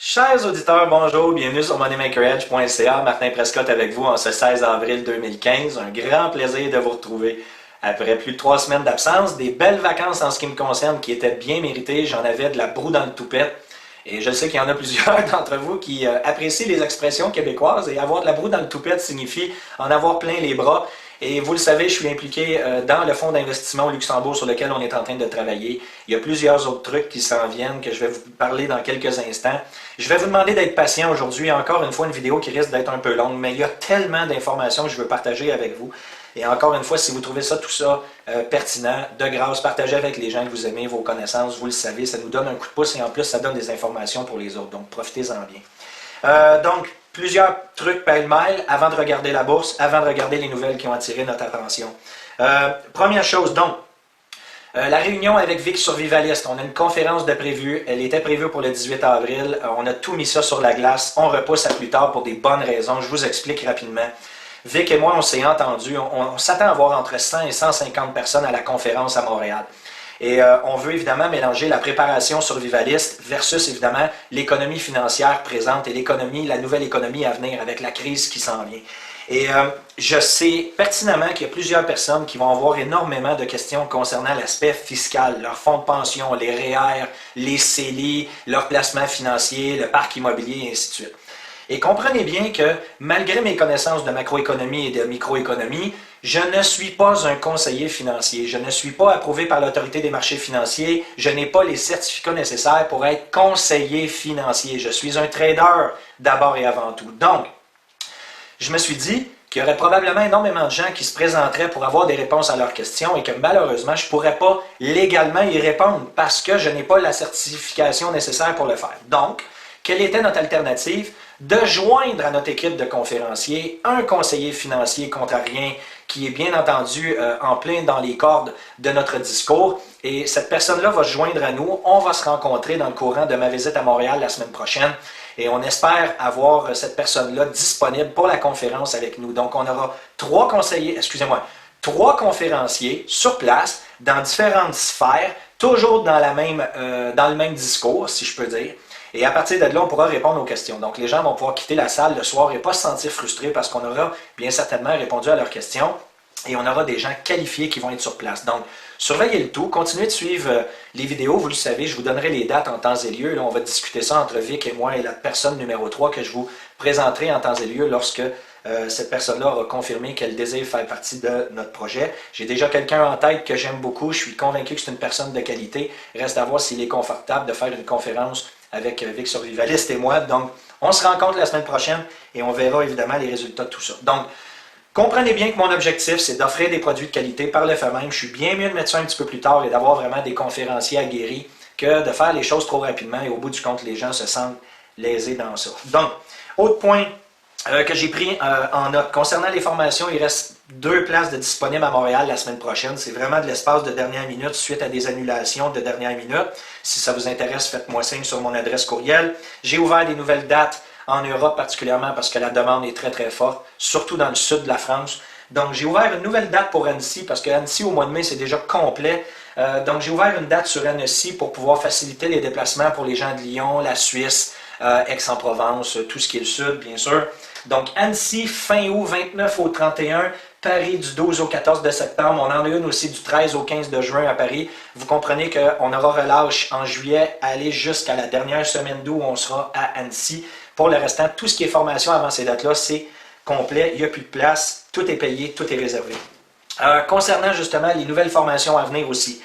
Chers auditeurs, bonjour, bienvenue sur moneymakeredge.ca. Martin Prescott avec vous en ce 16 avril 2015. Un grand plaisir de vous retrouver après plus de 3 semaines d'absence. Des belles vacances en ce qui me concerne qui étaient bien méritées. J'en avais de la broue dans le toupette. Et je sais qu'il y en a plusieurs d'entre vous qui apprécient les expressions québécoises. Et avoir de la broue dans le toupette signifie en avoir plein les bras. Et vous le savez, je suis impliqué dans le fonds d'investissement au Luxembourg sur lequel on est en train de travailler. Il y a plusieurs autres trucs qui s'en viennent que je vais vous parler dans quelques instants. Je vais vous demander d'être patient aujourd'hui. Encore une fois, une vidéo qui risque d'être un peu longue, mais il y a tellement d'informations que je veux partager avec vous. Et encore une fois, si vous trouvez tout ça pertinent, de grâce, partagez avec les gens que vous aimez, vos connaissances, vous le savez, ça nous donne un coup de pouce et en plus, ça donne des informations pour les autres. Donc, profitez-en bien. Plusieurs trucs pêle-mêle avant de regarder la bourse, avant de regarder les nouvelles qui ont attiré notre attention. Première chose, donc, la réunion avec Vic sur Vivalist, on a une conférence de prévue, elle était prévue pour le 18 avril, on a tout mis ça sur la glace, on repousse à plus tard pour des bonnes raisons, je vous explique rapidement. Vic et moi, on s'est entendus, on s'attend à avoir entre 100 et 150 personnes à la conférence à Montréal. Et on veut évidemment mélanger la préparation sur Vivalist versus évidemment l'économie financière présente et la nouvelle économie à venir avec la crise qui s'en vient. Et je sais pertinemment qu'il y a plusieurs personnes qui vont avoir énormément de questions concernant l'aspect fiscal, leur fonds de pension, les REER, les CELI, leur placement financier, le parc immobilier et ainsi de suite. Et comprenez bien que malgré mes connaissances de macroéconomie et de microéconomie, je ne suis pas un conseiller financier, je ne suis pas approuvé par l'autorité des marchés financiers, je n'ai pas les certificats nécessaires pour être conseiller financier. Je suis un trader d'abord et avant tout. Donc, je me suis dit qu'il y aurait probablement énormément de gens qui se présenteraient pour avoir des réponses à leurs questions et que malheureusement, je ne pourrais pas légalement y répondre parce que je n'ai pas la certification nécessaire pour le faire. Donc, quelle était notre alternative? De joindre à notre équipe de conférenciers un conseiller financier contrarien qui est bien entendu en plein dans les cordes de notre discours. Et cette personne-là va se joindre à nous. On va se rencontrer dans le courant de ma visite à Montréal la semaine prochaine. Et on espère avoir cette personne-là disponible pour la conférence avec nous. Donc, on aura trois conférenciers sur place dans différentes sphères, toujours dans le même discours, si je peux dire. Et à partir de là, on pourra répondre aux questions. Donc, les gens vont pouvoir quitter la salle le soir et pas se sentir frustrés parce qu'on aura bien certainement répondu à leurs questions et on aura des gens qualifiés qui vont être sur place. Donc, surveillez le tout. Continuez de suivre les vidéos. Vous le savez, je vous donnerai les dates en temps et lieu. Là, on va discuter ça entre Vic et moi et la personne numéro 3 que je vous présenterai en temps et lieu lorsque cette personne-là aura confirmé qu'elle désire faire partie de notre projet. J'ai déjà quelqu'un en tête que j'aime beaucoup. Je suis convaincu que c'est une personne de qualité. Reste à voir s'il est confortable de faire une conférence avec Vic sur Vivalist et moi. Donc, on se rencontre la semaine prochaine et on verra évidemment les résultats de tout ça. Donc, comprenez bien que mon objectif, c'est d'offrir des produits de qualité par le fait même. Je suis bien mieux de mettre ça un petit peu plus tard et d'avoir vraiment des conférenciers aguerris que de faire les choses trop rapidement et au bout du compte, les gens se sentent lésés dans ça. Donc, autre point que j'ai pris en note. Concernant les formations, il reste 2 places de disponibles à Montréal la semaine prochaine. C'est vraiment de l'espace de dernière minute suite à des annulations de dernière minute. Si ça vous intéresse, faites-moi signe sur mon adresse courriel. J'ai ouvert des nouvelles dates en Europe particulièrement parce que la demande est très très forte, surtout dans le sud de la France. Donc j'ai ouvert une nouvelle date pour Annecy parce que Annecy au mois de mai c'est déjà complet. Donc j'ai ouvert une date sur Annecy pour pouvoir faciliter les déplacements pour les gens de Lyon, la Suisse, Aix-en-Provence, tout ce qui est le sud bien sûr. Donc Annecy fin août 29 au 31, Paris du 12 au 14 de septembre, on en a une aussi du 13 au 15 de juin à Paris. Vous comprenez qu'on aura relâche en juillet, aller jusqu'à la dernière semaine d'août où on sera à Annecy. Pour le restant, tout ce qui est formation avant ces dates-là, c'est complet, il n'y a plus de place, tout est payé, tout est réservé. Concernant justement les nouvelles formations à venir aussi,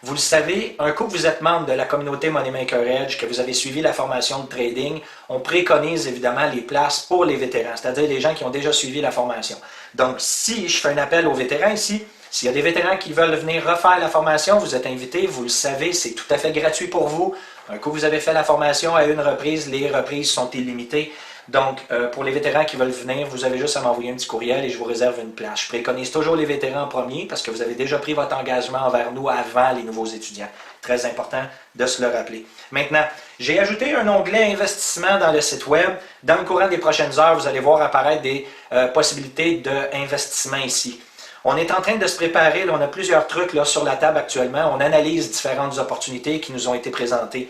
vous le savez, un coup que vous êtes membre de la communauté Moneymaker Edge, que vous avez suivi la formation de trading, on préconise évidemment les places pour les vétérans, c'est-à-dire les gens qui ont déjà suivi la formation. Donc, si je fais un appel aux vétérans ici, s'il y a des vétérans qui veulent venir refaire la formation, vous êtes invités, vous le savez, c'est tout à fait gratuit pour vous. Un coup vous avez fait la formation à une reprise, les reprises sont illimitées. Donc, pour les vétérans qui veulent venir, vous avez juste à m'envoyer un petit courriel et je vous réserve une place. Je préconise toujours les vétérans en premier parce que vous avez déjà pris votre engagement envers nous avant les nouveaux étudiants. Très important de se le rappeler. Maintenant, j'ai ajouté un onglet investissement dans le site web. Dans le courant des prochaines heures, vous allez voir apparaître des possibilités d'investissement ici. On est en train de se préparer, là, on a plusieurs trucs là, sur la table actuellement. On analyse différentes opportunités qui nous ont été présentées.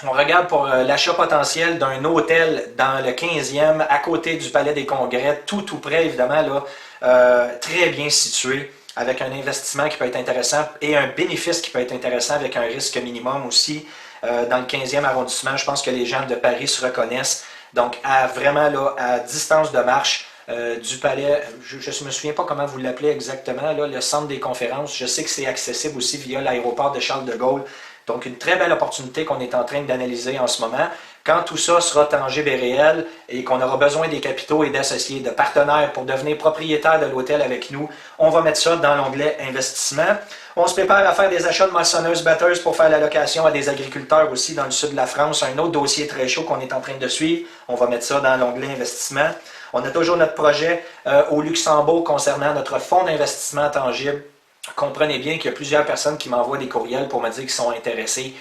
On regarde pour l'achat potentiel d'un hôtel dans le 15e, à côté du Palais des Congrès, tout près, évidemment, là, très bien situé, avec un investissement qui peut être intéressant et un bénéfice qui peut être intéressant avec un risque minimum aussi. Dans le 15e arrondissement, je pense que les gens de Paris se reconnaissent. Donc, vraiment là, à distance de marche du palais, je ne me souviens pas comment vous l'appelez exactement, là, le centre des conférences. Je sais que c'est accessible aussi via l'aéroport de Charles de Gaulle. Donc, une très belle opportunité qu'on est en train d'analyser en ce moment. Quand tout ça sera tangible et réel et qu'on aura besoin des capitaux et d'associés, de partenaires pour devenir propriétaire de l'hôtel avec nous, on va mettre ça dans l'onglet investissement. On se prépare à faire des achats de moissonneuses-batteuses pour faire la location à des agriculteurs aussi dans le sud de la France. Un autre dossier très chaud qu'on est en train de suivre. On va mettre ça dans l'onglet investissement. On a toujours notre projet au Luxembourg concernant notre fonds d'investissement tangible. Comprenez bien qu'il y a plusieurs personnes qui m'envoient des courriels pour me dire qu'ils sont intéressés.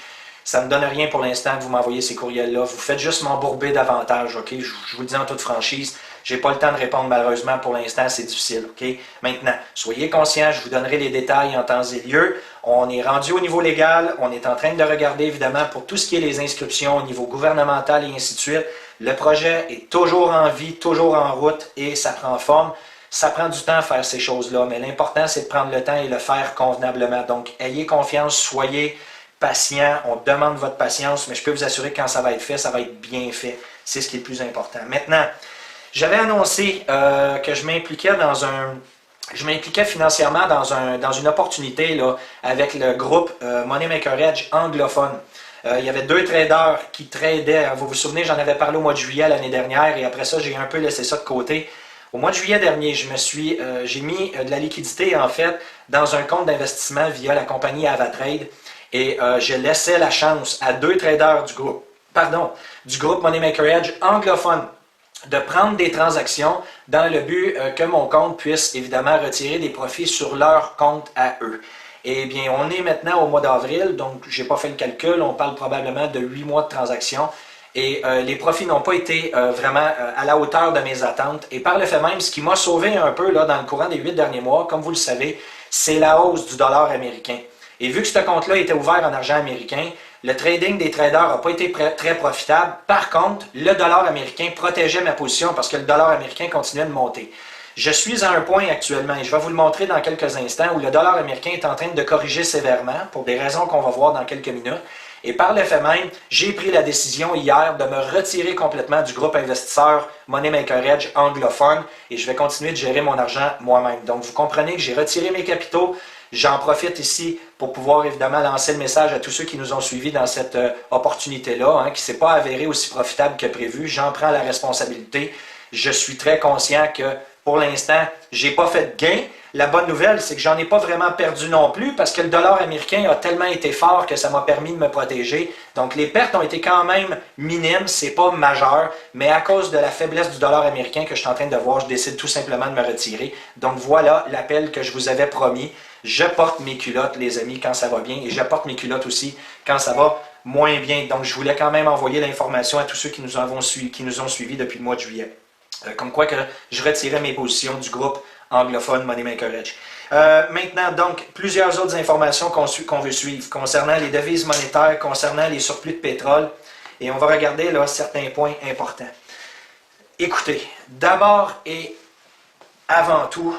Ça ne me donne rien pour l'instant que vous m'envoyez ces courriels-là. Vous faites juste m'embourber davantage, OK? Je vous le dis en toute franchise. Je n'ai pas le temps de répondre malheureusement pour l'instant, c'est difficile, OK? Maintenant, soyez conscients, je vous donnerai les détails en temps et lieu. On est rendu au niveau légal, on est en train de regarder évidemment pour tout ce qui est les inscriptions au niveau gouvernemental et ainsi de suite. Le projet est toujours en vie, toujours en route et ça prend forme. Ça prend du temps à faire ces choses-là, mais l'important, c'est de prendre le temps et le faire convenablement. Donc, ayez confiance, soyez patient. On demande votre patience, mais je peux vous assurer que quand ça va être fait, ça va être bien fait. C'est ce qui est le plus important. Maintenant, j'avais annoncé que je m'impliquais financièrement dans une opportunité là, avec le groupe Money Maker Edge anglophone. Il y avait 2 traders qui tradaient. Vous vous souvenez, j'en avais parlé au mois de juillet l'année dernière et après ça, j'ai un peu laissé ça de côté. Au mois de juillet dernier, j'ai mis de la liquidité en fait dans un compte d'investissement via la compagnie Avatrade et je laissais la chance à 2 traders du groupe Money Maker Edge anglophone de prendre des transactions dans le but que mon compte puisse évidemment retirer des profits sur leur compte à eux. Eh bien, on est maintenant au mois d'avril, donc je n'ai pas fait le calcul, on parle probablement de 8 mois de transactions. Et les profits n'ont pas été vraiment à la hauteur de mes attentes. Et par le fait même, ce qui m'a sauvé un peu là, dans le courant des 8 derniers mois, comme vous le savez, c'est la hausse du dollar américain. Et vu que ce compte-là était ouvert en argent américain, le trading des traders n'a pas été très profitable. Par contre, le dollar américain protégeait ma position parce que le dollar américain continuait de monter. Je suis à un point actuellement, et je vais vous le montrer dans quelques instants, où le dollar américain est en train de corriger sévèrement, pour des raisons qu'on va voir dans quelques minutes. Et par le fait même, j'ai pris la décision hier de me retirer complètement du groupe investisseur Money Maker Edge anglophone et je vais continuer de gérer mon argent moi-même. Donc, vous comprenez que j'ai retiré mes capitaux. J'en profite ici pour pouvoir évidemment lancer le message à tous ceux qui nous ont suivis dans cette opportunité-là, qui ne s'est pas avérée aussi profitable que prévu. J'en prends la responsabilité. Je suis très conscient que pour l'instant, je n'ai pas fait de gain. La bonne nouvelle, c'est que j'en ai pas vraiment perdu non plus parce que le dollar américain a tellement été fort que ça m'a permis de me protéger. Donc les pertes ont été quand même minimes, c'est pas majeur, mais à cause de la faiblesse du dollar américain que je suis en train de voir, je décide tout simplement de me retirer. Donc voilà l'appel que je vous avais promis. Je porte mes culottes, les amis, quand ça va bien, et je porte mes culottes aussi quand ça va moins bien. Donc je voulais quand même envoyer l'information à tous ceux qui nous ont suivis depuis le mois de juillet. Comme quoi que je retirais mes positions du groupe anglophone Money Maker Edge. Maintenant, donc, plusieurs autres informations qu'on veut suivre concernant les devises monétaires, concernant les surplus de pétrole. Et on va regarder là certains points importants. Écoutez, d'abord et avant tout,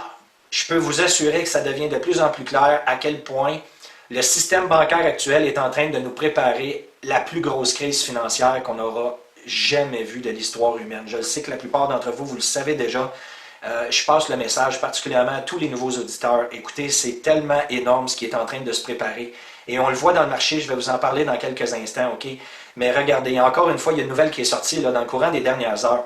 je peux vous assurer que ça devient de plus en plus clair à quel point le système bancaire actuel est en train de nous préparer la plus grosse crise financière qu'on aura jamais vue de l'histoire humaine. Je sais que la plupart d'entre vous, vous le savez déjà. Je passe le message particulièrement à tous les nouveaux auditeurs. Écoutez, c'est tellement énorme ce qui est en train de se préparer. Et on le voit dans le marché, je vais vous en parler dans quelques instants, OK? Mais regardez, encore une fois, il y a une nouvelle qui est sortie là, dans le courant des dernières heures.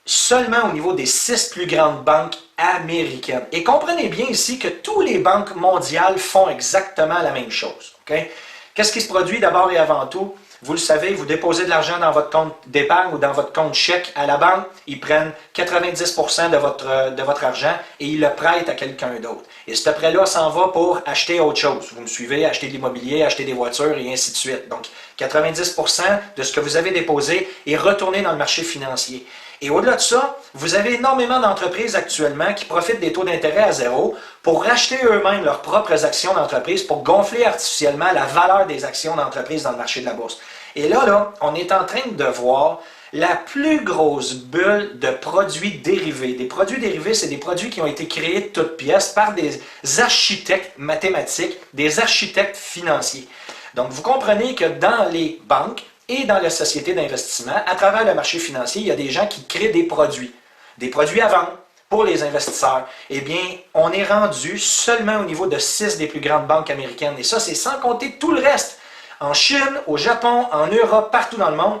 Seulement au niveau des 6 plus grandes banques américaines. Et comprenez bien ici que toutes les banques mondiales font exactement la même chose. OK? Qu'est-ce qui se produit d'abord et avant tout? Vous le savez, vous déposez de l'argent dans votre compte d'épargne ou dans votre compte chèque à la banque, ils prennent 90% de votre argent et ils le prêtent à quelqu'un d'autre. Et ce prêt-là s'en va pour acheter autre chose. Vous me suivez, acheter de l'immobilier, acheter des voitures et ainsi de suite. Donc, 90% de ce que vous avez déposé est retourné dans le marché financier. Et au-delà de ça, vous avez énormément d'entreprises actuellement qui profitent des taux d'intérêt à zéro pour racheter eux-mêmes leurs propres actions d'entreprise pour gonfler artificiellement la valeur des actions d'entreprise dans le marché de la bourse. Et là, on est en train de voir la plus grosse bulle de produits dérivés. Des produits dérivés, c'est des produits qui ont été créés de toutes pièces par des architectes mathématiques, des architectes financiers. Donc, vous comprenez que dans les banques et dans les sociétés d'investissement, à travers le marché financier, il y a des gens qui créent des produits à vendre pour les investisseurs. Eh bien, on est rendu seulement au niveau de 6 des plus grandes banques américaines. Et ça, c'est sans compter tout le reste. En Chine, au Japon, en Europe, partout dans le monde,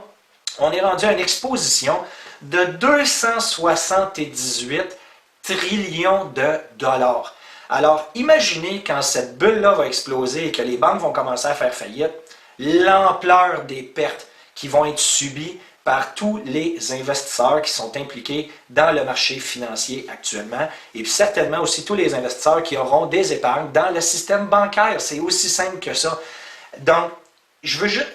on est rendu à une exposition de 278 trillions de dollars. Alors, imaginez quand cette bulle-là va exploser et que les banques vont commencer à faire faillite, l'ampleur des pertes qui vont être subies par tous les investisseurs qui sont impliqués dans le marché financier actuellement et puis certainement aussi tous les investisseurs qui auront des épargnes dans le système bancaire. C'est aussi simple que ça. Donc,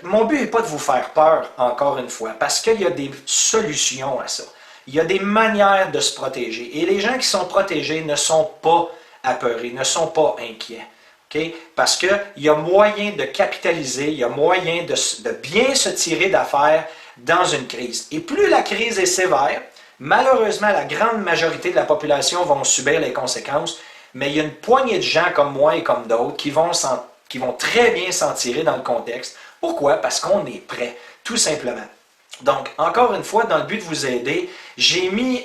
mon but n'est pas de vous faire peur, encore une fois, parce qu'il y a des solutions à ça. Il y a des manières de se protéger. Et les gens qui sont protégés ne sont pas apeurés, ne sont pas inquiets. Okay? Parce qu'il y a moyen de capitaliser, il y a moyen de bien se tirer d'affaires dans une crise. Et plus la crise est sévère, malheureusement, la grande majorité de la population vont subir les conséquences, mais il y a une poignée de gens comme moi et comme d'autres qui vont très bien s'en tirer dans le contexte. Pourquoi? Parce qu'on est prêt, tout simplement. Donc, encore une fois, dans le but de vous aider, j'ai mis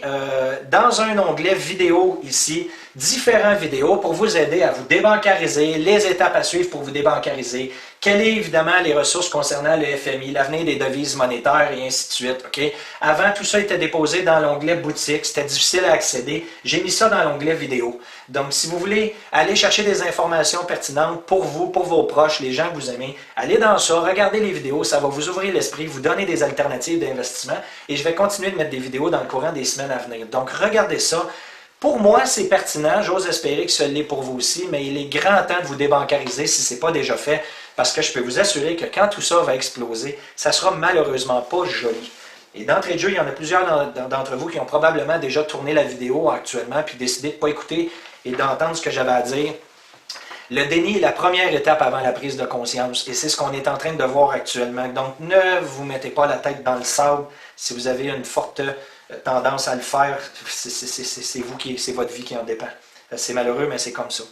dans un onglet vidéo ici, différentes vidéos pour vous aider à vous débancariser, les étapes à suivre pour vous débancariser, quelles sont évidemment les ressources concernant le FMI, l'avenir des devises monétaires et ainsi de suite. Okay? Avant, tout ça était déposé dans l'onglet boutique, c'était difficile à accéder. J'ai mis ça dans l'onglet vidéo. Donc, si vous voulez aller chercher des informations pertinentes pour vous, pour vos proches, les gens que vous aimez, allez dans ça, regardez les vidéos, ça va vous ouvrir l'esprit, vous donner des alternatives d'investissement et je vais continuer de mettre des vidéos dans le courant des semaines à venir. Donc, regardez ça. Pour moi, c'est pertinent. J'ose espérer que ce l'est pour vous aussi, mais il est grand temps de vous débancariser si ce n'est pas déjà fait, parce que je peux vous assurer que quand tout ça va exploser, ça ne sera malheureusement pas joli. Et d'entrée de jeu, il y en a plusieurs d'entre vous qui ont probablement déjà tourné la vidéo actuellement, puis décidé de ne pas écouter et d'entendre ce que j'avais à dire. Le déni est la première étape avant la prise de conscience, et c'est ce qu'on est en train de voir actuellement. Donc, ne vous mettez pas la tête dans le sable si vous avez une forte tendance à le faire, c'est votre vie qui en dépend. C'est malheureux, mais c'est comme ça.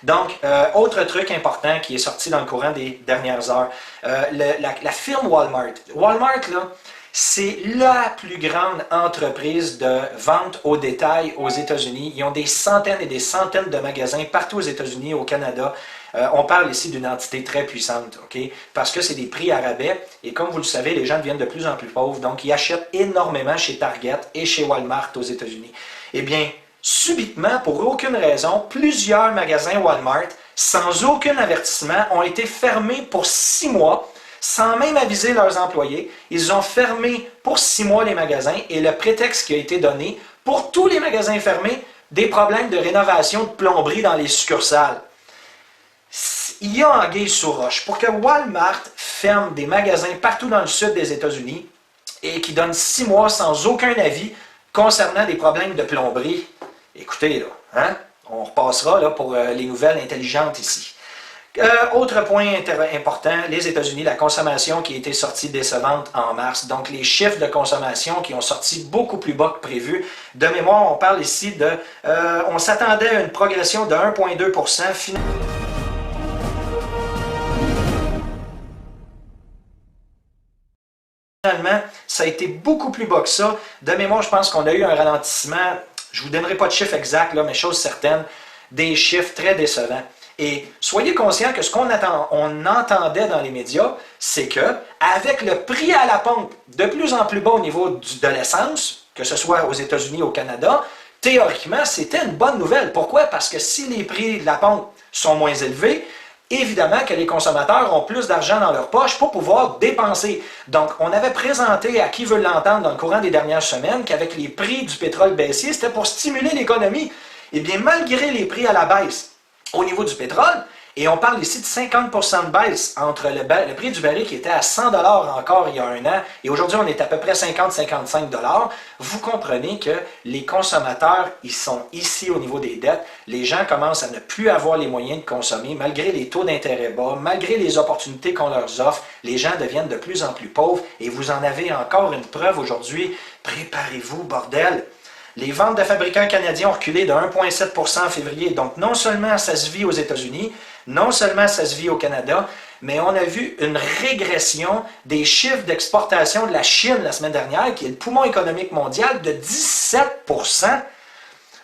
Donc, autre truc important qui est sorti dans le courant des dernières heures, la firme Walmart. Walmart, là, c'est la plus grande entreprise de vente au détail aux États-Unis. Ils ont des centaines et des centaines de magasins partout aux États-Unis, au Canada. On parle ici d'une entité très puissante, okay? Parce que c'est des prix à rabais et comme vous le savez, les gens deviennent de plus en plus pauvres, donc ils achètent énormément chez Target et chez Walmart aux États-Unis. Eh bien, subitement, pour aucune raison, plusieurs magasins Walmart, sans aucun avertissement, ont été fermés pour 6 mois, sans même aviser leurs employés. Ils ont fermé pour 6 mois les magasins et le prétexte qui a été donné pour tous les magasins fermés, des problèmes de rénovation de plomberie dans les succursales. Il y a anguille sous roche. Pour que Walmart ferme des magasins partout dans le sud des États-Unis et qui donne 6 mois sans aucun avis concernant des problèmes de plomberie, écoutez, là, hein, on repassera là, pour les nouvelles intelligentes ici. Autre point important, les États-Unis, la consommation qui a été sortie décevante en mars. Donc, les chiffres de consommation qui ont sorti beaucoup plus bas que prévu. De mémoire, on parle ici de... on s'attendait à une progression de 1,2%. Finalement, ça a été beaucoup plus bas que ça. De mémoire, je pense qu'on a eu un ralentissement, je ne vous donnerai pas de chiffre exact, là, mais chose certaine, des chiffres très décevants. Et soyez conscients que ce qu'on entendait dans les médias, c'est que avec le prix à la pompe de plus en plus bas au niveau de l'essence, que ce soit aux États-Unis ou au Canada, théoriquement, c'était une bonne nouvelle. Pourquoi? Parce que si les prix de la pompe sont moins élevés, évidemment que les consommateurs ont plus d'argent dans leur poche pour pouvoir dépenser. Donc, on avait présenté à qui veut l'entendre dans le courant des dernières semaines qu'avec les prix du pétrole baissier, c'était pour stimuler l'économie. Eh bien, malgré les prix à la baisse au niveau du pétrole, Et on parle ici de 50% de baisse entre le prix du baril qui était à 100 encore il y a un an et aujourd'hui on est à peu près 50-55 $. Vous comprenez que les consommateurs, ils sont ici au niveau des dettes. Les gens commencent à ne plus avoir les moyens de consommer malgré les taux d'intérêt bas, malgré les opportunités qu'on leur offre. Les gens deviennent de plus en plus pauvres et vous en avez encore une preuve aujourd'hui. Préparez-vous, bordel! Les ventes de fabricants canadiens ont reculé de 1,7% en février. Donc, non seulement ça se vit aux États-Unis, non seulement ça se vit au Canada, mais on a vu une régression des chiffres d'exportation de la Chine la semaine dernière, qui est le poumon économique mondial, de 17%.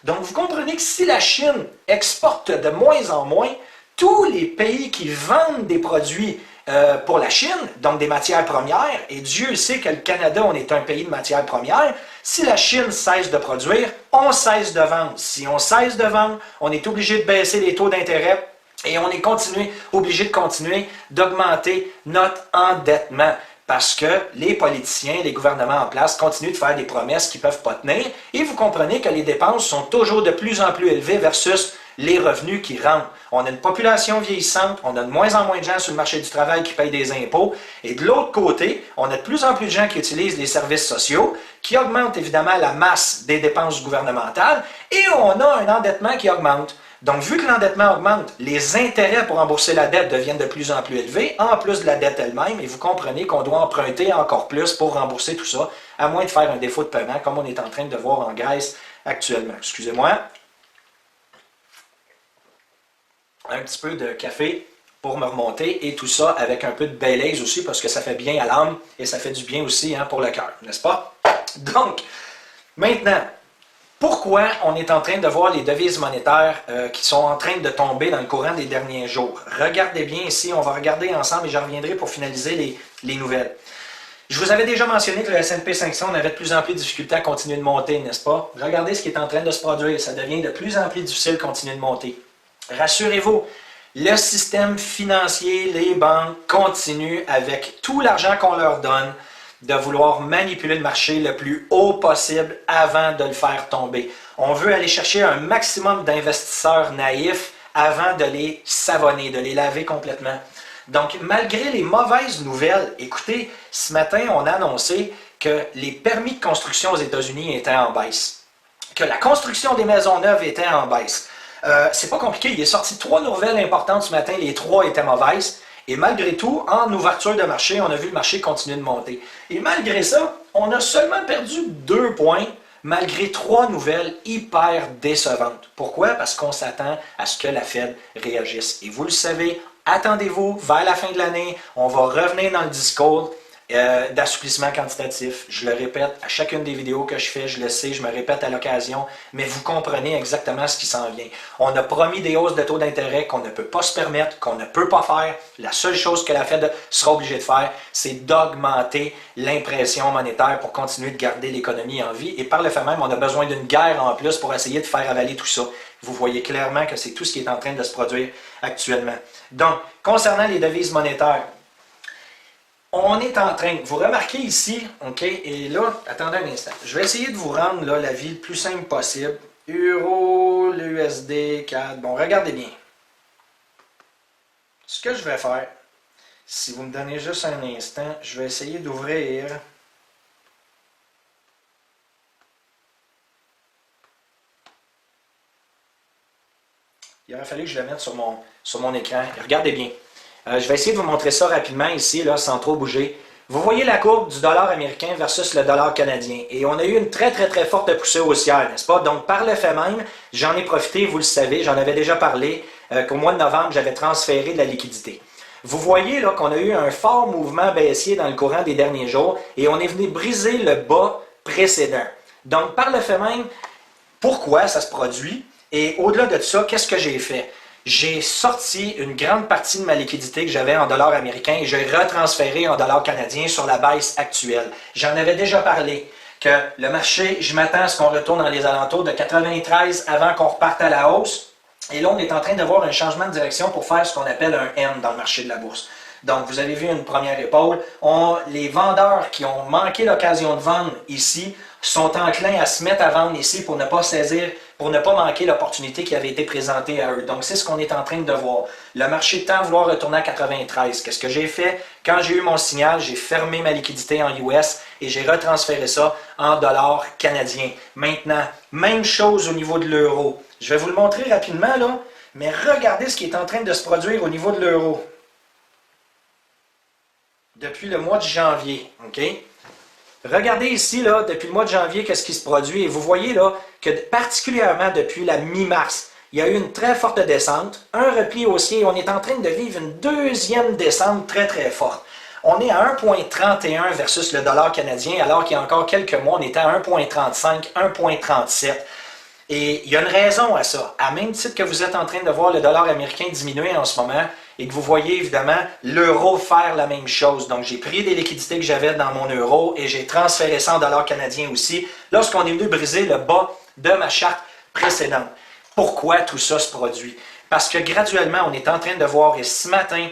Donc, vous comprenez que si la Chine exporte de moins en moins, tous les pays qui vendent des produits pour la Chine, donc des matières premières, et Dieu sait que le Canada, on est un pays de matières premières, si la Chine cesse de produire, on cesse de vendre. Si on cesse de vendre, on est obligé de baisser les taux d'intérêt et on est obligé de continuer d'augmenter notre endettement. Parce que les politiciens, les gouvernements en place continuent de faire des promesses qu'ils ne peuvent pas tenir et vous comprenez que les dépenses sont toujours de plus en plus élevées versus les revenus qui rentrent. On a une population vieillissante, on a de moins en moins de gens sur le marché du travail qui payent des impôts, et de l'autre côté, on a de plus en plus de gens qui utilisent les services sociaux, qui augmentent évidemment la masse des dépenses gouvernementales, et on a un endettement qui augmente. Donc, vu que l'endettement augmente, les intérêts pour rembourser la dette deviennent de plus en plus élevés, en plus de la dette elle-même, et vous comprenez qu'on doit emprunter encore plus pour rembourser tout ça, à moins de faire un défaut de paiement, comme on est en train de voir en Grèce actuellement. Excusez-moi. Un petit peu de café pour me remonter et tout ça avec un peu de Baileys aussi parce que ça fait bien à l'âme et ça fait du bien aussi pour le cœur, n'est-ce pas? Donc, maintenant, pourquoi on est en train de voir les devises monétaires qui sont en train de tomber dans le courant des derniers jours? Regardez bien ici, on va regarder ensemble et je reviendrai pour finaliser les nouvelles. Je vous avais déjà mentionné que le S&P 500, on avait de plus en plus de difficultés à continuer de monter, n'est-ce pas? Regardez ce qui est en train de se produire, ça devient de plus en plus difficile de continuer de monter. Rassurez-vous, le système financier, les banques continuent avec tout l'argent qu'on leur donne de vouloir manipuler le marché le plus haut possible avant de le faire tomber. On veut aller chercher un maximum d'investisseurs naïfs avant de les savonner, de les laver complètement. Donc, malgré les mauvaises nouvelles, écoutez, ce matin, on a annoncé que les permis de construction aux États-Unis étaient en baisse, que la construction des maisons neuves était en baisse. C'est pas compliqué, il est sorti 3 nouvelles importantes ce matin, les 3 étaient mauvaises. Et malgré tout, en ouverture de marché, on a vu le marché continuer de monter. Et malgré ça, on a seulement perdu 2 points, malgré 3 nouvelles hyper décevantes. Pourquoi? Parce qu'on s'attend à ce que la Fed réagisse. Et vous le savez, attendez-vous, vers la fin de l'année, on va revenir dans le discours d'assouplissement quantitatif. Je le répète à chacune des vidéos que je fais, je le sais, je me répète à l'occasion, mais vous comprenez exactement ce qui s'en vient. On a promis des hausses de taux d'intérêt qu'on ne peut pas se permettre, qu'on ne peut pas faire. La seule chose que la Fed sera obligée de faire, c'est d'augmenter l'impression monétaire pour continuer de garder l'économie en vie. Et par le fait même, on a besoin d'une guerre en plus pour essayer de faire avaler tout ça. Vous voyez clairement que c'est tout ce qui est en train de se produire actuellement. Donc, concernant les devises monétaires, on est en train, vous remarquez ici, OK, et là, attendez un instant, je vais essayer de vous rendre là, la vie le plus simple possible. Euro, l'USD, CAD, bon, regardez bien. Ce que je vais faire, si vous me donnez juste un instant, je vais essayer d'ouvrir il aurait fallu que je le mette sur mon écran. Regardez bien. Je vais essayer de vous montrer ça rapidement ici, là, sans trop bouger. Vous voyez la courbe du dollar américain versus le dollar canadien. Et on a eu une très forte poussée haussière, n'est-ce pas? Donc, par le fait même, j'en ai profité, vous le savez, j'en avais déjà parlé, qu'au mois de novembre, j'avais transféré de la liquidité. Vous voyez là qu'on a eu un fort mouvement baissier dans le courant des derniers jours et on est venu briser le bas précédent. Donc, par le fait même, pourquoi ça se produit? Et au-delà de ça, qu'est-ce que j'ai fait? J'ai sorti une grande partie de ma liquidité que j'avais en dollars américains et j'ai retransféré en dollars canadiens sur la baisse actuelle. J'en avais déjà parlé que le marché, je m'attends à ce qu'on retourne dans les alentours de 93 avant qu'on reparte à la hausse. Et là, on est en train d'avoir un changement de direction pour faire ce qu'on appelle un M dans le marché de la bourse. Donc, vous avez vu une première épaule. Les vendeurs qui ont manqué l'occasion de vendre ici sont enclins à se mettre à vendre ici pour ne pas saisir pour ne pas manquer l'opportunité qui avait été présentée à eux. Donc, c'est ce qu'on est en train de voir. Le marché tend à vouloir retourner à 93. Qu'est-ce que j'ai fait? Quand j'ai eu mon signal, j'ai fermé ma liquidité en US et j'ai retransféré ça en dollars canadiens. Maintenant, même chose au niveau de l'euro. Je vais vous le montrer rapidement, là, mais regardez ce qui est en train de se produire au niveau de l'euro. Depuis le mois de janvier, OK? Regardez ici, là, depuis le mois de janvier, qu'est-ce qui se produit. Et vous voyez là que particulièrement depuis la mi-mars, il y a eu une très forte descente, un repli haussier. On est en train de vivre une deuxième descente très, très forte. On est à 1,31 versus le dollar canadien, alors qu'il y a encore quelques mois, on était à 1,35, 1,37. Et il y a une raison à ça. À même titre que vous êtes en train de voir le dollar américain diminuer en ce moment et que vous voyez évidemment l'euro faire la même chose. Donc, j'ai pris des liquidités que j'avais dans mon euro et j'ai transféré ça en dollars canadiens aussi lorsqu'on est venu briser le bas de ma charte précédente. Pourquoi tout ça se produit? Parce que graduellement, on est en train de voir, et ce matin,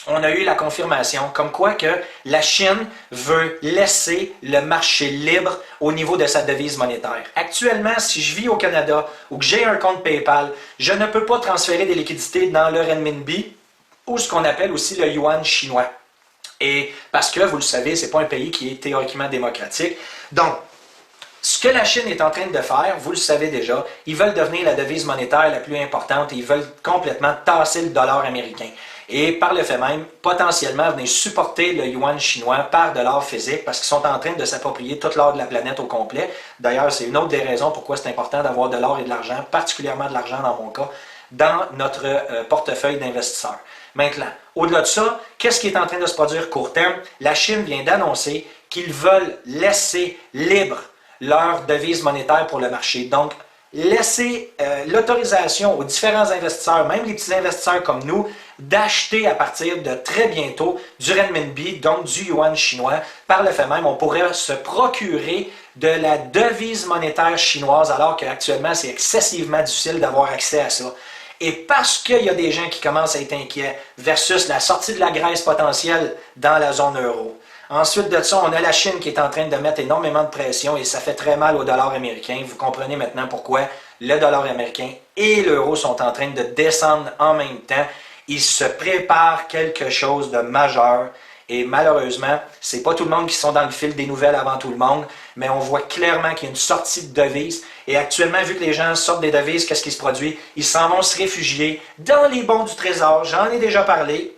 on a eu la confirmation comme quoi que la Chine veut laisser le marché libre au niveau de sa devise monétaire. Actuellement, si je vis au Canada ou que j'ai un compte PayPal, je ne peux pas transférer des liquidités dans le renminbi ou ce qu'on appelle aussi le yuan chinois. Et parce que, vous le savez, ce n'est pas un pays qui est théoriquement démocratique. Donc, ce que la Chine est en train de faire, vous le savez déjà, ils veulent devenir la devise monétaire la plus importante et ils veulent complètement tasser le dollar américain. Et par le fait même, potentiellement venir supporter le yuan chinois par de l'or physique parce qu'ils sont en train de s'approprier tout l'or de la planète au complet. D'ailleurs, c'est une autre des raisons pourquoi c'est important d'avoir de l'or et de l'argent, particulièrement de l'argent dans mon cas, dans notre portefeuille d'investisseurs. Maintenant, au-delà de ça, qu'est-ce qui est en train de se produire court terme? La Chine vient d'annoncer qu'ils veulent laisser libre leur devise monétaire pour le marché. Donc, laisser l'autorisation aux différents investisseurs, même les petits investisseurs comme nous, d'acheter à partir de très bientôt du renminbi, donc du yuan chinois. Par le fait même, on pourrait se procurer de la devise monétaire chinoise, alors qu'actuellement, c'est excessivement difficile d'avoir accès à ça. Et parce qu'il y a des gens qui commencent à être inquiets versus la sortie de la Grèce potentielle dans la zone euro. Ensuite de ça, on a la Chine qui est en train de mettre énormément de pression et ça fait très mal au dollar américain. Vous comprenez maintenant pourquoi le dollar américain et l'euro sont en train de descendre en même temps. Il se prépare quelque chose de majeur et malheureusement, ce n'est pas tout le monde qui sont dans le fil des nouvelles avant tout le monde, mais on voit clairement qu'il y a une sortie de devises. Et actuellement, vu que les gens sortent des devises, qu'est-ce qui se produit? Ils s'en vont se réfugier dans les bons du Trésor. J'en ai déjà parlé.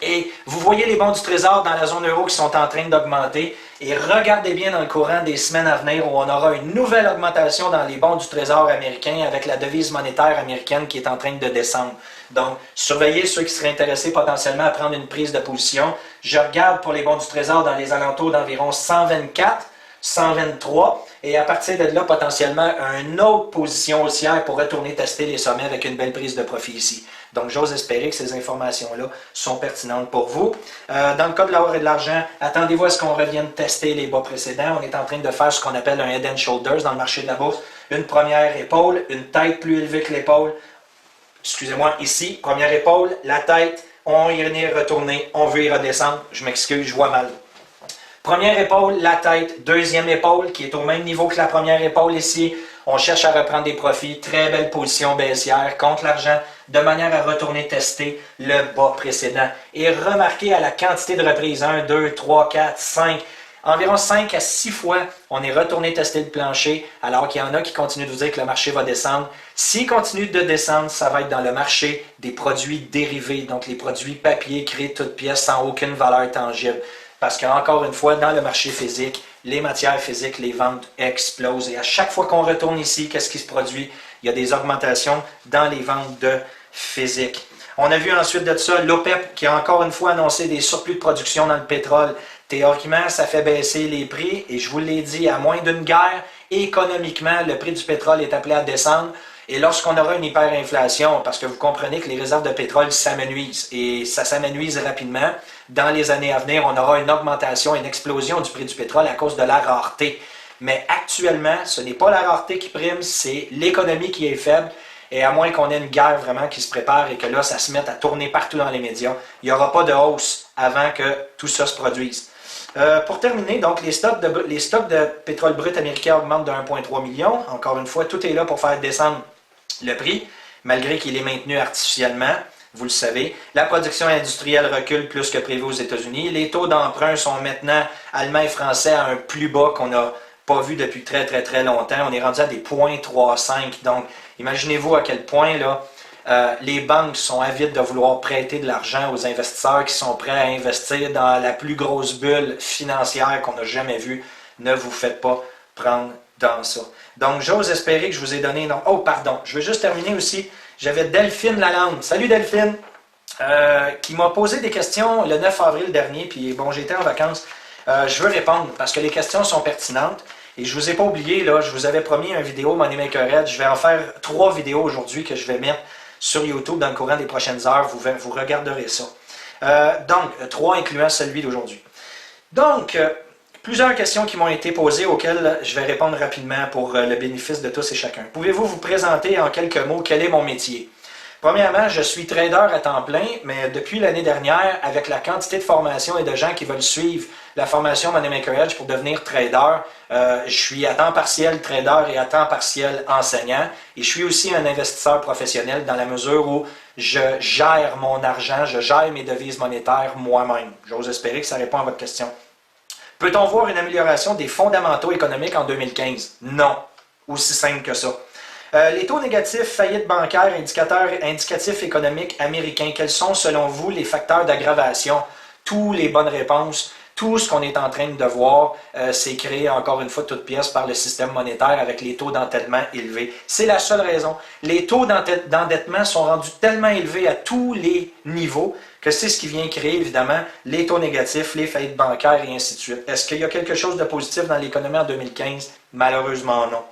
Et vous voyez les bons du Trésor dans la zone euro qui sont en train d'augmenter. Et regardez bien dans le courant des semaines à venir où on aura une nouvelle augmentation dans les bons du Trésor américain avec la devise monétaire américaine qui est en train de descendre. Donc, surveillez ceux qui seraient intéressés potentiellement à prendre une prise de position. Je regarde pour les bons du Trésor dans les alentours d'environ 124, 123. Et à partir de là, potentiellement, une autre position haussière pour retourner tester les sommets avec une belle prise de profit ici. Donc, j'ose espérer que ces informations-là sont pertinentes pour vous. Dans le cas de l'or et de l'argent, attendez-vous à ce qu'on revienne tester les bas précédents. On est en train de faire ce qu'on appelle un head and shoulders dans le marché de la bourse. Une première épaule, une tête plus élevée que l'épaule. Excusez-moi, ici, première épaule, la tête, on y est retourné, on veut y redescendre. Je m'excuse, je vois mal. Première épaule, la tête. Deuxième épaule, qui est au même niveau que la première épaule ici. On cherche à reprendre des profits. Très belle position baissière contre l'argent, de manière à retourner tester le bas précédent. Et remarquez à la quantité de reprises. 1, 2, 3, 4, 5. Environ 5 à 6 fois, on est retourné tester le plancher, alors qu'il y en a qui continuent de vous dire que le marché va descendre. S'il continue de descendre, ça va être dans le marché des produits dérivés, donc les produits papier, créés toutes pièces, sans aucune valeur tangible. Parce qu'encore une fois, dans le marché physique, les matières physiques, les ventes explosent. Et à chaque fois qu'on retourne ici, qu'est-ce qui se produit? Il y a des augmentations dans les ventes de physique. On a vu ensuite de ça l'OPEP qui a encore une fois annoncé des surplus de production dans le pétrole. Théoriquement, ça fait baisser les prix et je vous l'ai dit, à moins d'une guerre, économiquement, le prix du pétrole est appelé à descendre. Et lorsqu'on aura une hyperinflation, parce que vous comprenez que les réserves de pétrole s'amenuisent et ça s'amenuise rapidement, dans les années à venir, on aura une augmentation, une explosion du prix du pétrole à cause de la rareté. Mais actuellement, ce n'est pas la rareté qui prime, c'est l'économie qui est faible. Et à moins qu'on ait une guerre vraiment qui se prépare et que là, ça se mette à tourner partout dans les médias, il n'y aura pas de hausse avant que tout ça se produise. Pour terminer, donc les stocks de pétrole brut américain augmentent de 1,3 million. Encore une fois, tout est là pour faire descendre le prix, malgré qu'il est maintenu artificiellement. Vous le savez. La production industrielle recule plus que prévu aux États-Unis. Les taux d'emprunt sont maintenant allemands et français à un plus bas qu'on n'a pas vu depuis très très très longtemps. On est rendu à des 0,35. Donc, imaginez-vous à quel point là, les banques sont avides de vouloir prêter de l'argent aux investisseurs qui sont prêts à investir dans la plus grosse bulle financière qu'on n'a jamais vue. Ne vous faites pas prendre dans ça. Donc, j'ose espérer que je vous ai donné... Non, oh, pardon. Je veux juste terminer aussi. J'avais Delphine Lalande. Salut Delphine! Qui m'a posé des questions le 9 avril dernier. Puis, bon, j'étais en vacances. Je veux répondre parce que les questions sont pertinentes. Et je ne vous ai pas oublié, là, je vous avais promis une vidéo Money Maker Ed. Je vais en faire 3 vidéos aujourd'hui que je vais mettre sur YouTube dans le courant des prochaines heures. Vous regarderez ça. Donc, 3 incluant celui d'aujourd'hui. Donc, plusieurs questions qui m'ont été posées auxquelles je vais répondre rapidement pour le bénéfice de tous et chacun. Pouvez-vous vous présenter en quelques mots quel est mon métier? Premièrement, je suis trader à temps plein, mais depuis l'année dernière, avec la quantité de formations et de gens qui veulent suivre la formation Money Maker Edge pour devenir trader, je suis à temps partiel trader et à temps partiel enseignant. Et je suis aussi un investisseur professionnel dans la mesure où je gère mon argent, je gère mes devises monétaires moi-même. J'ose espérer que ça répond à votre question. Peut-on voir une amélioration des fondamentaux économiques en 2015? Non. Aussi simple que ça. Les taux négatifs, faillite bancaire, indicateurs indicatifs économiques américains, quels sont selon vous les facteurs d'aggravation? Toutes les bonnes réponses, tout ce qu'on est en train de voir, c'est créé encore une fois toute pièce par le système monétaire avec les taux d'endettement élevés. C'est la seule raison. Les taux d'endettement sont rendus tellement élevés à tous les niveaux que c'est ce qui vient créer évidemment les taux négatifs, les faillites bancaires et ainsi de suite. Est-ce qu'il y a quelque chose de positif dans l'économie en 2015? Malheureusement non.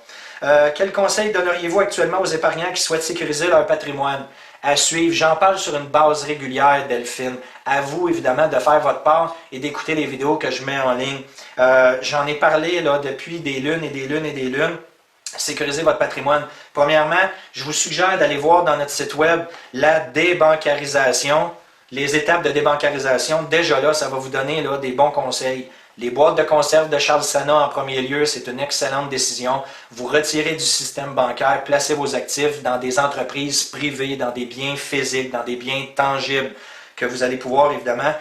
Quel conseil donneriez-vous actuellement aux épargnants qui souhaitent sécuriser leur patrimoine? À suivre, j'en parle sur une base régulière, Delphine. À vous, évidemment, de faire votre part et d'écouter les vidéos que je mets en ligne. J'en ai parlé là, depuis des lunes et des lunes et des lunes. Sécuriser votre patrimoine. Premièrement, je vous suggère d'aller voir dans notre site web la débancarisation, les étapes de débancarisation. Déjà là, ça va vous donner là, des bons conseils. Les boîtes de conserve de Charles Sana en premier lieu, c'est une excellente décision. Vous retirez du système bancaire, placez vos actifs dans des entreprises privées, dans des biens physiques, dans des biens tangibles que vous allez pouvoir évidemment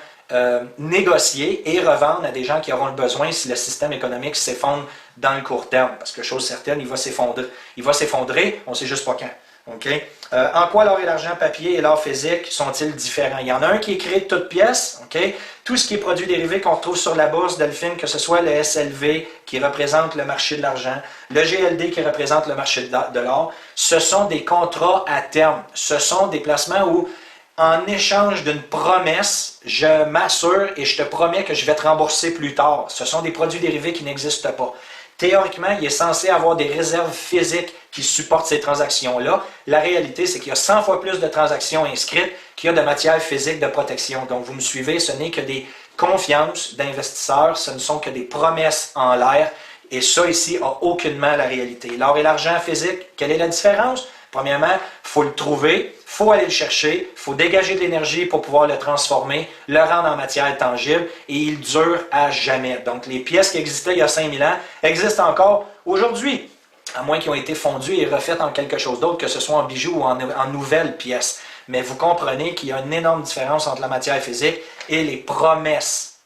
négocier et revendre à des gens qui auront le besoin si le système économique s'effondre dans le court terme. Parce que chose certaine, il va s'effondrer, on ne sait juste pas quand. Okay? En quoi l'or et l'argent papier et l'or physique sont-ils différents? Il y en a un qui est créé de toutes pièces. Okay? Tout ce qui est produit dérivé qu'on retrouve sur la bourse, Delphine, que ce soit le SLV qui représente le marché de l'argent, le GLD qui représente le marché de l'or, ce sont des contrats à terme. Ce sont des placements où, en échange d'une promesse, je m'assure et je te promets que je vais te rembourser plus tard. Ce sont des produits dérivés qui n'existent pas. Théoriquement, il est censé avoir des réserves physiques qui supportent ces transactions-là. La réalité, c'est qu'il y a 100 fois plus de transactions inscrites qu'il y a de matière physique de protection. Donc, vous me suivez, ce n'est que des confiances d'investisseurs, ce ne sont que des promesses en l'air. Et ça, ici, n'a aucunement la réalité. L'or et l'argent physique, quelle est la différence? Premièrement, il faut le trouver, il faut aller le chercher, il faut dégager de l'énergie pour pouvoir le transformer, le rendre en matière tangible et il dure à jamais. Donc, les pièces qui existaient il y a 5000 ans existent encore aujourd'hui, à moins qu'ils ont été fondues et refaites en quelque chose d'autre, que ce soit en bijoux ou en nouvelles pièces. Mais vous comprenez qu'il y a une énorme différence entre la matière physique et les promesses.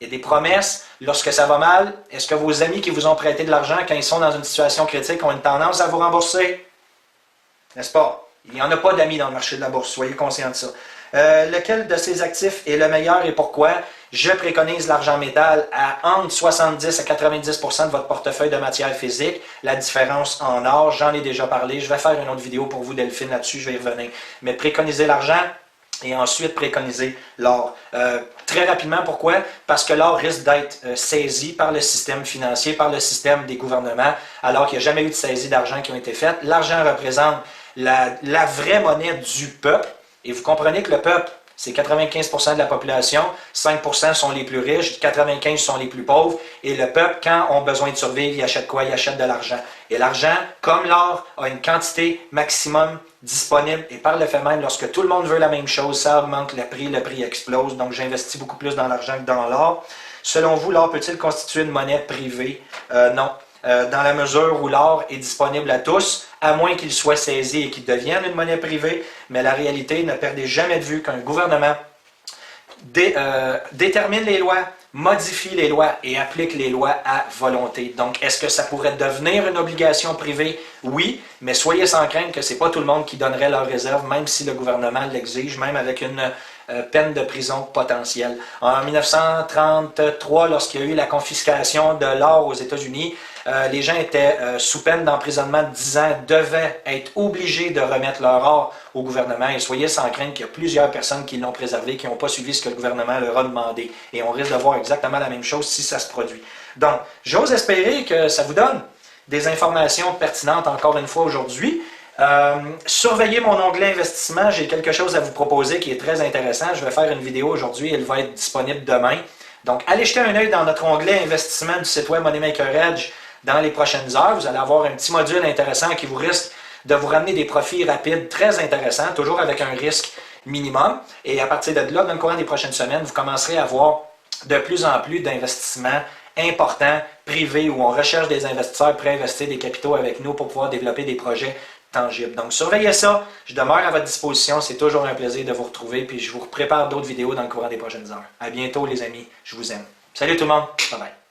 Et des promesses, lorsque ça va mal, est-ce que vos amis qui vous ont prêté de l'argent quand ils sont dans une situation critique ont une tendance à vous rembourser? N'est-ce pas? Il n'y en a pas d'amis dans le marché de la bourse, soyez conscients de ça. Lequel de ces actifs est le meilleur et pourquoi? Je préconise l'argent métal à entre 70 à 90% de votre portefeuille de matière physique. La différence en or, j'en ai déjà parlé. Je vais faire une autre vidéo pour vous, Delphine, là-dessus, je vais y revenir. Mais préconisez l'argent et ensuite préconiser l'or. Très rapidement, pourquoi? Parce que l'or risque d'être saisi par le système financier, par le système des gouvernements, alors qu'il n'y a jamais eu de saisie d'argent qui ont été faites. L'argent représente la vraie monnaie du peuple. Et vous comprenez que le peuple, c'est 95% de la population, 5% sont les plus riches, 95% sont les plus pauvres. Et le peuple, quand on a besoin de survivre, il achète quoi? Il achète de l'argent. Et l'argent, comme l'or, a une quantité maximum disponible. Et par le fait même, lorsque tout le monde veut la même chose, ça augmente le prix explose. Donc j'investis beaucoup plus dans l'argent que dans l'or. Selon vous, l'or peut-il constituer une monnaie privée? Non. Dans la mesure où l'or est disponible à tous, à moins qu'il soit saisi et qu'il devienne une monnaie privée, mais la réalité, ne perdez jamais de vue qu'un gouvernement détermine les lois, modifie les lois et applique les lois à volonté. Donc, est-ce que ça pourrait devenir une obligation privée? Oui, mais soyez sans crainte que ce n'est pas tout le monde qui donnerait leur réserve, même si le gouvernement l'exige, même avec une peine de prison potentielle. En 1933, lorsqu'il y a eu la confiscation de l'or aux États-Unis, les gens étaient sous peine d'emprisonnement de 10 ans, devaient être obligés de remettre leur or au gouvernement. Et soyez sans crainte qu'il y a plusieurs personnes qui l'ont préservé, qui n'ont pas suivi ce que le gouvernement leur a demandé. Et on risque de voir exactement la même chose si ça se produit. Donc, j'ose espérer que ça vous donne des informations pertinentes encore une fois aujourd'hui. Surveillez mon onglet investissement, j'ai quelque chose à vous proposer qui est très intéressant. Je vais faire une vidéo aujourd'hui, elle va être disponible demain. Donc, allez jeter un œil dans notre onglet investissement du site web Moneymaker Edge dans les prochaines heures. Vous allez avoir un petit module intéressant qui vous risque de vous ramener des profits rapides très intéressants, toujours avec un risque minimum. Et à partir de là, dans le courant des prochaines semaines, vous commencerez à voir de plus en plus d'investissements importants, privés, où on recherche des investisseurs prêts à investir des capitaux avec nous pour pouvoir développer des projets tangibles. Donc, surveillez ça. Je demeure à votre disposition. C'est toujours un plaisir de vous retrouver. Puis, je vous prépare d'autres vidéos dans le courant des prochaines heures. À bientôt, les amis. Je vous aime. Salut tout le monde. Bye bye.